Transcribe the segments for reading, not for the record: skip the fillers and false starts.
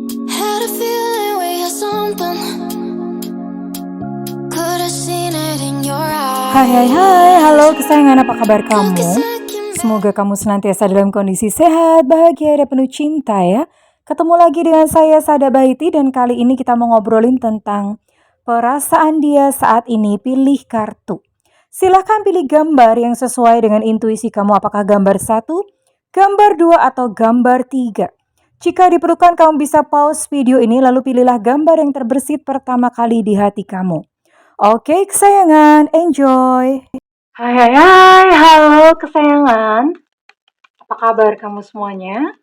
Had a feeling we had something. Could have seen it in your eyes. Halo kesayangan, apa kabar Look, kamu? it's taking me. Semoga kamu senantiasa dalam kondisi sehat, bahagia, dan penuh cinta ya. Ketemu lagi dengan saya Sada Baiti dan kali ini kita mau ngobrolin tentang perasaan dia saat ini. Pilih kartu. Silahkan pilih gambar yang sesuai dengan intuisi kamu, apakah gambar 1, gambar 2, atau gambar 3. Jika diperlukan kamu bisa pause video ini lalu pilihlah gambar yang terbersit pertama kali di hati kamu. Oke kesayangan, enjoy! Hai, halo kesayangan. Apa kabar kamu semuanya?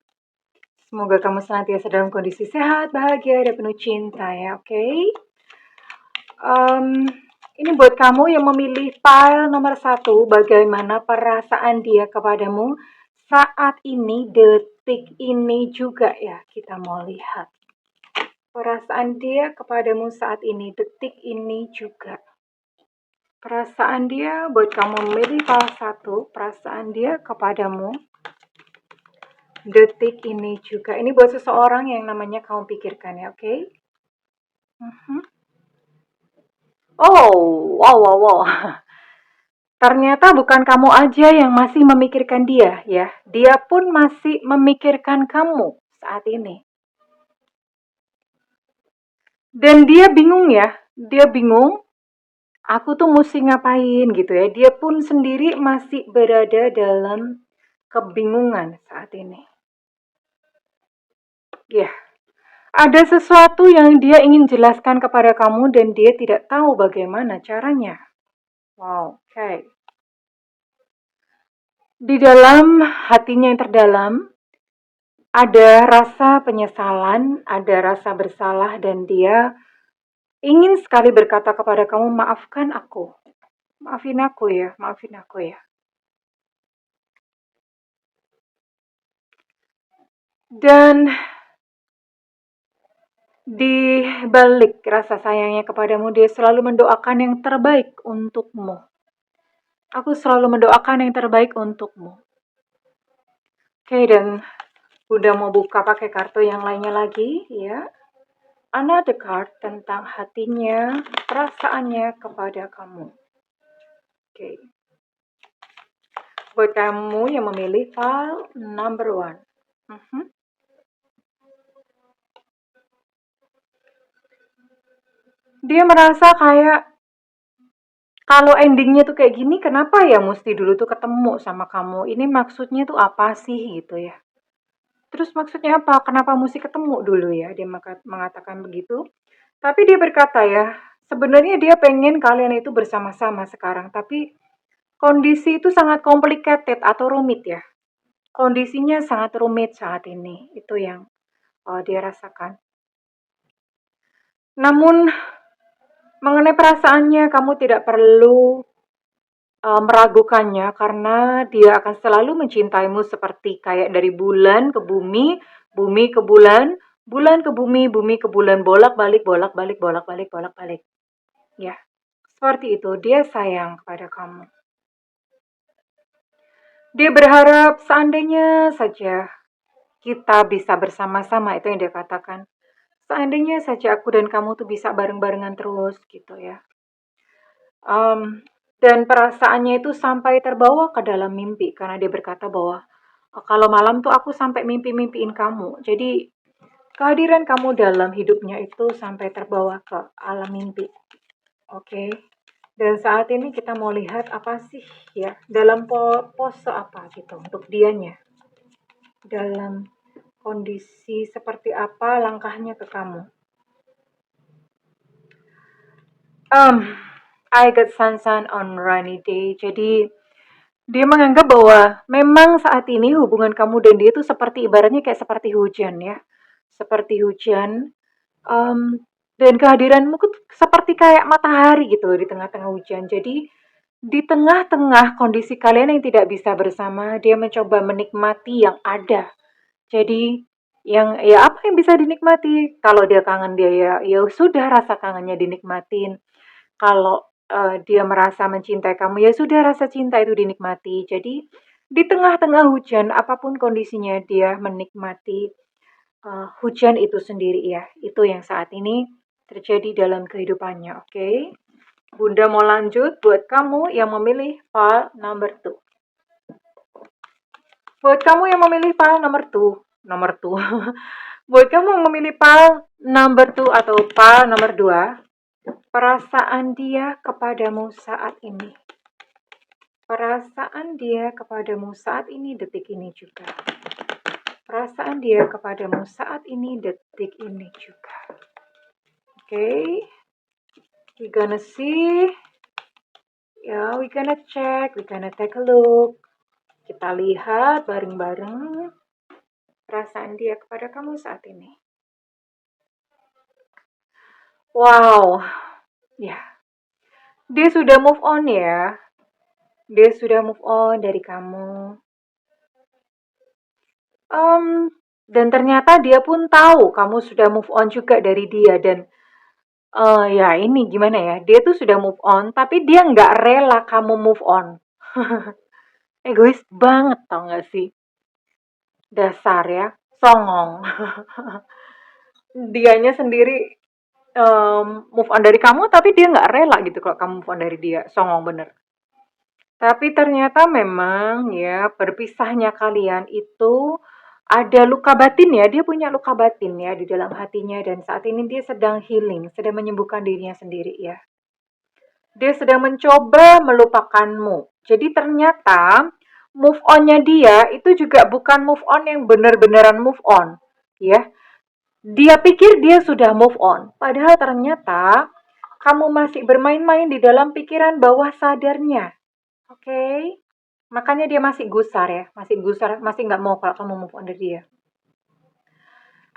Semoga kamu senantiasa dalam kondisi sehat, bahagia, dan penuh cinta ya, oke? Ini buat kamu yang memilih file nomor 1, bagaimana perasaan dia kepadamu saat ini, detik ini juga ya, kita mau lihat. Perasaan dia kepadamu saat ini, detik ini juga. Perasaan dia buat kamu memilih file 1, perasaan dia kepadamu detik ini juga. Ini buat seseorang yang namanya kamu pikirkan ya, oke? Oh, wow. Ternyata bukan kamu aja yang masih memikirkan dia ya. Dia pun masih memikirkan kamu saat ini. Dan dia bingung ya. Dia bingung, aku tuh mesti ngapain gitu ya. Dia pun sendiri masih berada dalam kebingungan saat ini. Ya, ada sesuatu yang dia ingin jelaskan kepada kamu dan dia tidak tahu bagaimana caranya. Wow, oke. Di dalam hatinya yang terdalam, ada rasa penyesalan, ada rasa bersalah dan dia ingin sekali berkata kepada kamu, maafkan aku. Maafin aku ya. Dan di balik rasa sayangnya kepadamu, dia selalu mendoakan yang terbaik untukmu. Aku selalu mendoakan yang terbaik untukmu. Oke, dan udah mau buka pakai kartu yang lainnya lagi, ya. Another card tentang hatinya, perasaannya kepada kamu. Oke. Buat kamu yang memilih file number 1. Dia merasa kayak kalau endingnya tuh kayak gini, kenapa ya mesti dulu tuh ketemu sama kamu? Ini maksudnya tuh apa sih gitu ya? Terus maksudnya apa? Kenapa mesti ketemu dulu ya? Dia mengatakan begitu. Tapi dia berkata ya, sebenarnya dia pengen kalian itu bersama-sama sekarang. Tapi kondisi itu sangat complicated atau rumit ya. Kondisinya sangat rumit saat ini. Itu yang dia rasakan. Namun mengenai perasaannya, kamu tidak perlu meragukannya karena dia akan selalu mencintaimu seperti kayak dari bulan ke bumi, bumi ke bulan, bulan ke bumi, bumi ke bulan, bolak-balik, bolak-balik, bolak-balik, bolak-balik. Ya, seperti itu. Dia sayang kepada kamu. Dia berharap seandainya saja kita bisa bersama-sama, itu yang dia katakan. Seandainya saja aku dan kamu tuh bisa bareng-barengan terus gitu ya. Dan perasaannya itu sampai terbawa ke dalam mimpi karena dia berkata bahwa kalau malam tuh aku sampai mimpi-mimpiin kamu. Jadi kehadiran kamu dalam hidupnya itu sampai terbawa ke alam mimpi. Oke. Dan saat ini kita mau lihat apa sih ya dalam pose apa gitu untuk dianya. Dalam kondisi seperti apa langkahnya ke kamu. I got sunshine on rainy day. Jadi dia menganggap bahwa memang saat ini hubungan kamu dan dia itu seperti ibaratnya kayak seperti hujan ya. Seperti hujan. Dan kehadiranmu tuh seperti kayak matahari gitu loh di tengah-tengah hujan. Jadi di tengah-tengah kondisi kalian yang tidak bisa bersama, dia mencoba menikmati yang ada. Jadi yang ya apa yang bisa dinikmati? Kalau dia kangen dia ya sudah rasa kangennya dinikmatin. Kalau dia merasa mencintai kamu, ya sudah rasa cinta itu dinikmati. Jadi di tengah-tengah hujan, apapun kondisinya dia menikmati hujan itu sendiri ya. Itu yang saat ini terjadi dalam kehidupannya, oke? Bunda mau lanjut buat kamu yang memilih file number 2. Buat kamu yang memilih file nomor 2. Buat kamu yang memilih file number 2 atau file nomor 2, perasaan dia kepadamu saat ini. Perasaan dia kepadamu saat ini, detik ini juga. Perasaan dia kepadamu saat ini, detik ini juga. Okay, we gonna see. We gonna check, we gonna take a look. Kita lihat bareng-bareng perasaan dia kepada kamu saat ini. Wow, ya. Dia sudah move on ya. Dia sudah move on dari kamu. Dan ternyata dia pun tahu kamu sudah move on juga dari dia. Dan ya ini gimana ya, dia tuh sudah move on tapi dia nggak rela kamu move on. Egois banget tau gak sih? Dasar ya, songong. Dianya sendiri move on dari kamu tapi dia nggak rela gitu kalau kamu move on dari dia. Songong bener. Tapi ternyata memang ya berpisahnya kalian itu ada luka batin ya, dia punya luka batin ya di dalam hatinya dan saat ini dia sedang healing, sedang menyembuhkan dirinya sendiri ya. Dia sedang mencoba melupakanmu. Jadi ternyata move on-nya dia itu juga bukan move on yang benar-benaran move on ya. Dia pikir dia sudah move on, padahal ternyata kamu masih bermain-main di dalam pikiran bawah sadarnya. Oke, makanya dia masih gusar ya, masih nggak mau kalau kamu move on dari dia.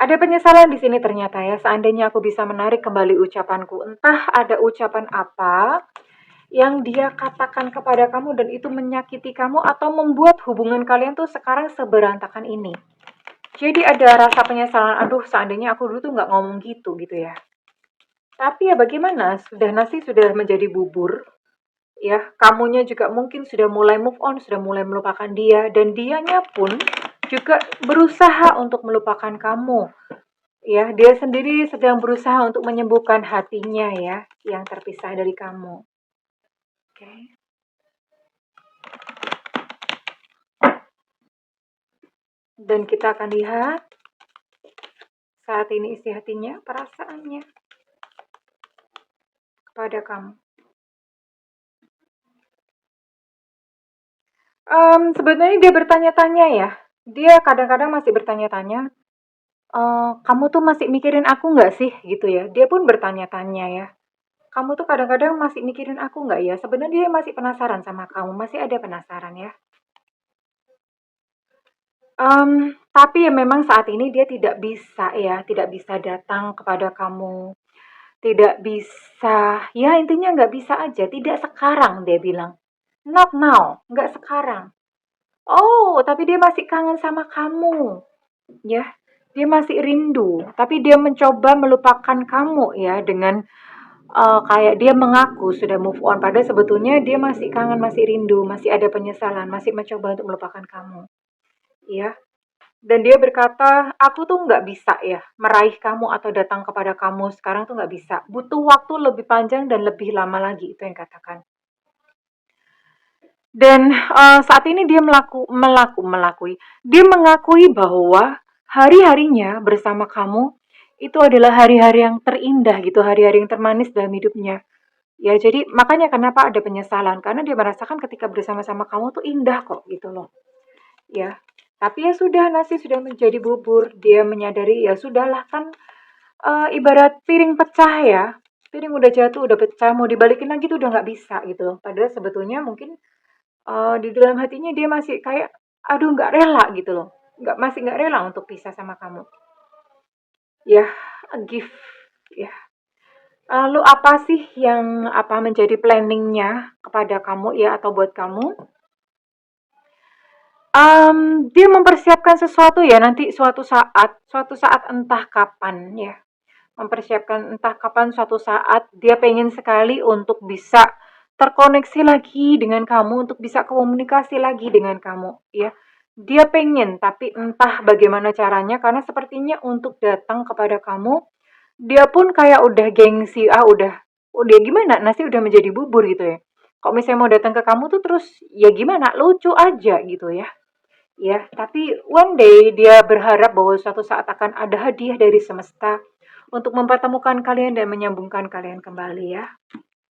Ada penyesalan di sini ternyata ya, seandainya aku bisa menarik kembali ucapanku, entah ada ucapan apa yang dia katakan kepada kamu dan itu menyakiti kamu atau membuat hubungan kalian tuh sekarang seberantakan ini. Jadi ada rasa penyesalan, aduh seandainya aku dulu tuh nggak ngomong gitu ya. Tapi ya bagaimana, nasi sudah menjadi bubur, ya, kamunya juga mungkin sudah mulai move on, sudah mulai melupakan dia, dan dianya pun juga berusaha untuk melupakan kamu. Ya, dia sendiri sedang berusaha untuk menyembuhkan hatinya ya, yang terpisah dari kamu. Oke. Dan kita akan lihat saat ini isi hatinya, perasaannya kepada kamu. Sebenarnya dia bertanya-tanya ya. Dia kadang-kadang masih bertanya-tanya, kamu tuh masih mikirin aku nggak sih? Gitu ya. Dia pun bertanya-tanya ya. Kamu tuh kadang-kadang masih mikirin aku nggak ya? Sebenarnya dia masih penasaran sama kamu. Masih ada penasaran ya. Tapi ya memang saat ini dia tidak bisa datang kepada kamu. Tidak bisa, ya intinya nggak bisa aja. Tidak sekarang dia bilang. Not now, nggak sekarang. Oh, tapi dia masih kangen sama kamu. Ya, dia masih rindu. Tapi dia mencoba melupakan kamu ya dengan kayak dia mengaku sudah move on. Padahal sebetulnya dia masih kangen, masih rindu, masih ada penyesalan, masih mencoba untuk melupakan kamu. Ya, dan dia berkata, aku tuh nggak bisa ya meraih kamu atau datang kepada kamu sekarang tuh nggak bisa. Butuh waktu lebih panjang dan lebih lama lagi, itu yang katakan. Dan saat ini dia dia mengakui bahwa hari-harinya bersama kamu itu adalah hari-hari yang terindah gitu, hari-hari yang termanis dalam hidupnya. Ya, jadi makanya kenapa ada penyesalan, karena dia merasakan ketika bersama-sama kamu tuh indah kok gitu loh. Ya, tapi ya sudah, nasi sudah menjadi bubur. Dia menyadari ya sudahlah kan ibarat piring pecah ya. Piring udah jatuh, udah pecah, mau dibalikin lagi tuh udah nggak bisa gitu loh. Padahal sebetulnya mungkin di dalam hatinya dia masih kayak, aduh nggak rela gitu loh. Masih nggak rela untuk pisah sama kamu. Ya, gift. Ya. Lalu apa sih yang menjadi planningnya kepada kamu ya atau buat kamu? Dia mempersiapkan sesuatu ya nanti suatu saat entah kapan ya. Mempersiapkan entah kapan suatu saat dia pengen sekali untuk bisa terkoneksi lagi dengan kamu, untuk bisa komunikasi lagi dengan kamu ya. Dia pengen, tapi entah bagaimana caranya, karena sepertinya untuk datang kepada kamu, dia pun kayak udah gengsi, udah gimana, nasi udah menjadi bubur gitu ya. Kok misalnya mau datang ke kamu tuh terus, ya gimana, lucu aja gitu ya. Ya, tapi one day dia berharap bahwa suatu saat akan ada hadiah dari semesta untuk mempertemukan kalian dan menyambungkan kalian kembali ya.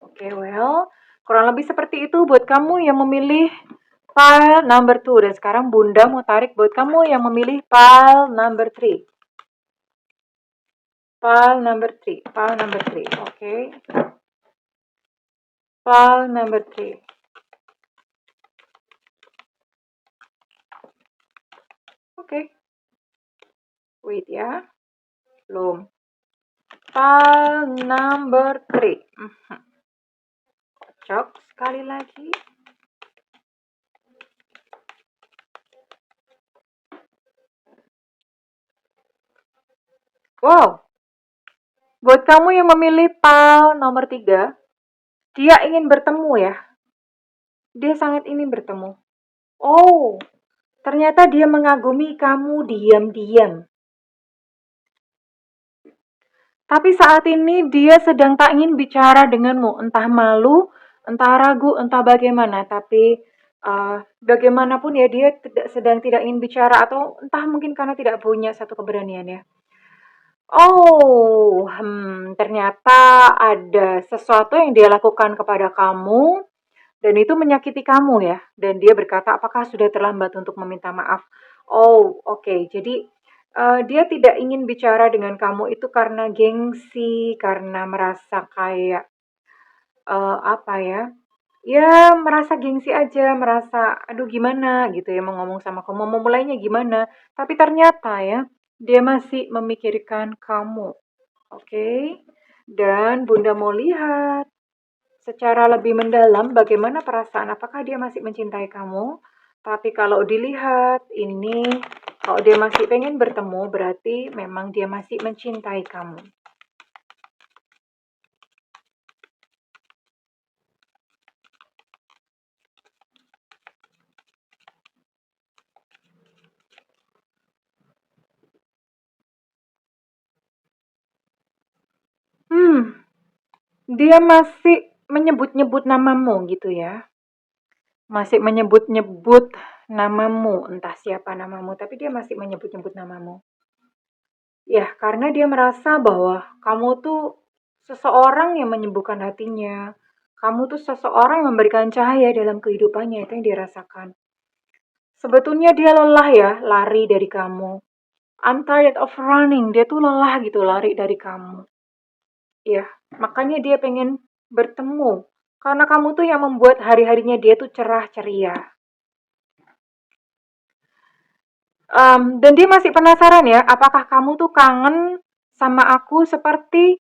Oke, well, kurang lebih seperti itu buat kamu yang memilih file number 2. Dan sekarang Bunda mau tarik buat kamu yang memilih file number 3. File number 3. File number 3. Oke. File number 3. Oke. Wait ya. Belum. File number 3. Cok sekali lagi. Wow. Buat kamu yang memilih file nomor 3, dia ingin bertemu ya. Dia sangat ingin bertemu. Oh, ternyata dia mengagumi kamu diam-diam. Tapi saat ini dia sedang tak ingin bicara denganmu, entah malu, entah ragu, entah bagaimana. Tapi bagaimanapun ya dia sedang tidak ingin bicara, atau entah mungkin karena tidak punya satu keberanian ya. Oh, ternyata ada sesuatu yang dia lakukan kepada kamu dan itu menyakiti kamu ya. Dan dia berkata, apakah sudah terlambat untuk meminta maaf? Oh, oke. Jadi dia tidak ingin bicara dengan kamu itu karena gengsi, karena merasa kayak apa ya? Ya merasa gengsi aja, merasa aduh gimana gitu ya mau ngomong sama kamu, mau mulainya gimana. Tapi ternyata ya dia masih memikirkan kamu. Oke. Dan Bunda mau lihat secara lebih mendalam bagaimana perasaan, apakah dia masih mencintai kamu. Tapi kalau dilihat ini, kalau dia masih pengen bertemu, berarti memang dia masih mencintai kamu. Dia masih menyebut-nyebut namamu gitu ya. Masih menyebut-nyebut namamu, entah siapa namamu, tapi dia masih menyebut-nyebut namamu. Ya, karena dia merasa bahwa kamu tuh seseorang yang menyembuhkan hatinya. Kamu tuh seseorang yang memberikan cahaya dalam kehidupannya, itu yang dia rasakan. Sebetulnya dia lelah ya, lari dari kamu. I'm tired of running, dia tuh lelah gitu lari dari kamu. Ya, makanya dia pengen bertemu. Karena kamu tuh yang membuat hari-harinya dia tuh cerah ceria. Dan dia masih penasaran ya, apakah kamu tuh kangen sama aku seperti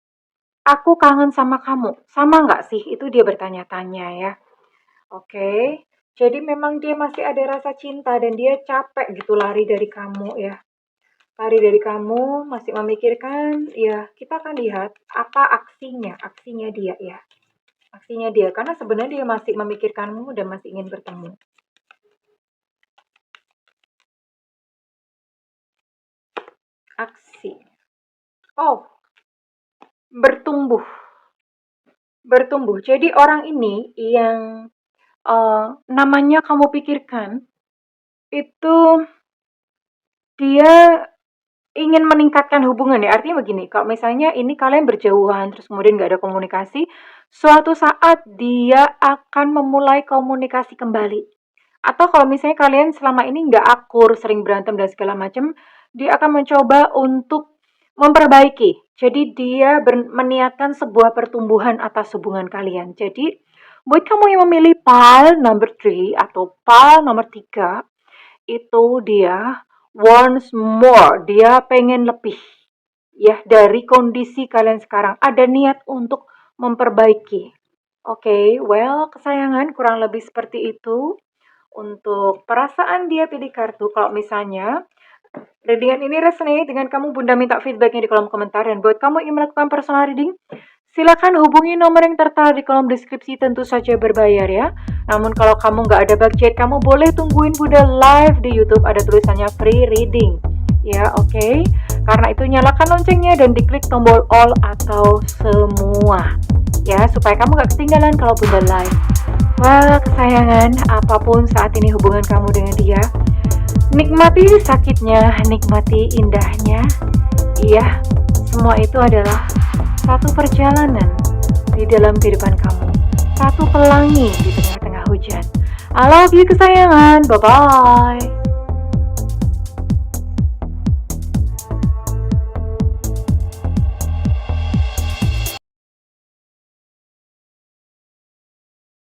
aku kangen sama kamu. Sama nggak sih? Itu dia bertanya-tanya ya. Oke. Jadi memang dia masih ada rasa cinta dan dia capek gitu lari dari kamu ya. Lari dari kamu, masih memikirkan, ya kita akan lihat apa aksinya dia ya. Aksinya dia, karena sebenarnya dia masih memikirkanmu dan masih ingin bertemu. Aksi. Oh, bertumbuh. Bertumbuh. Jadi orang ini yang namanya kamu pikirkan, itu dia ingin meningkatkan hubungan ya. Artinya begini, kalau misalnya ini kalian berjauhan, terus kemudian nggak ada komunikasi, suatu saat dia akan memulai komunikasi kembali. Atau kalau misalnya kalian selama ini nggak akur, sering berantem dan segala macam, dia akan mencoba untuk memperbaiki. Jadi dia meniatkan sebuah pertumbuhan atas hubungan kalian. Jadi buat kamu yang memilih file number 3 atau file nomor 3, itu dia wants more, dia pengen lebih ya dari kondisi kalian sekarang. Ada niat untuk memperbaiki. Oke, well kesayangan kurang lebih seperti itu untuk perasaan dia pilih kartu. Kalau misalnya readingan ini resonate dengan kamu, Bunda minta feedbacknya di kolom komentar. Dan buat kamu yang ingin melakukan personal reading, Silakan hubungi nomor yang tertera di kolom deskripsi, tentu saja berbayar ya. Namun kalau kamu nggak ada budget, kamu boleh tungguin Bunda live di YouTube, ada tulisannya free reading. Ya, oke. Karena itu nyalakan loncengnya dan diklik tombol all atau semua. Ya, supaya kamu nggak ketinggalan kalau Bunda live. Wah, kesayangan, apapun saat ini hubungan kamu dengan dia, nikmati sakitnya, nikmati indahnya. Iya, semua itu adalah satu perjalanan di dalam kehidupan kamu, satu pelangi di tengah-tengah hujan. I love you kesayangan, bye-bye.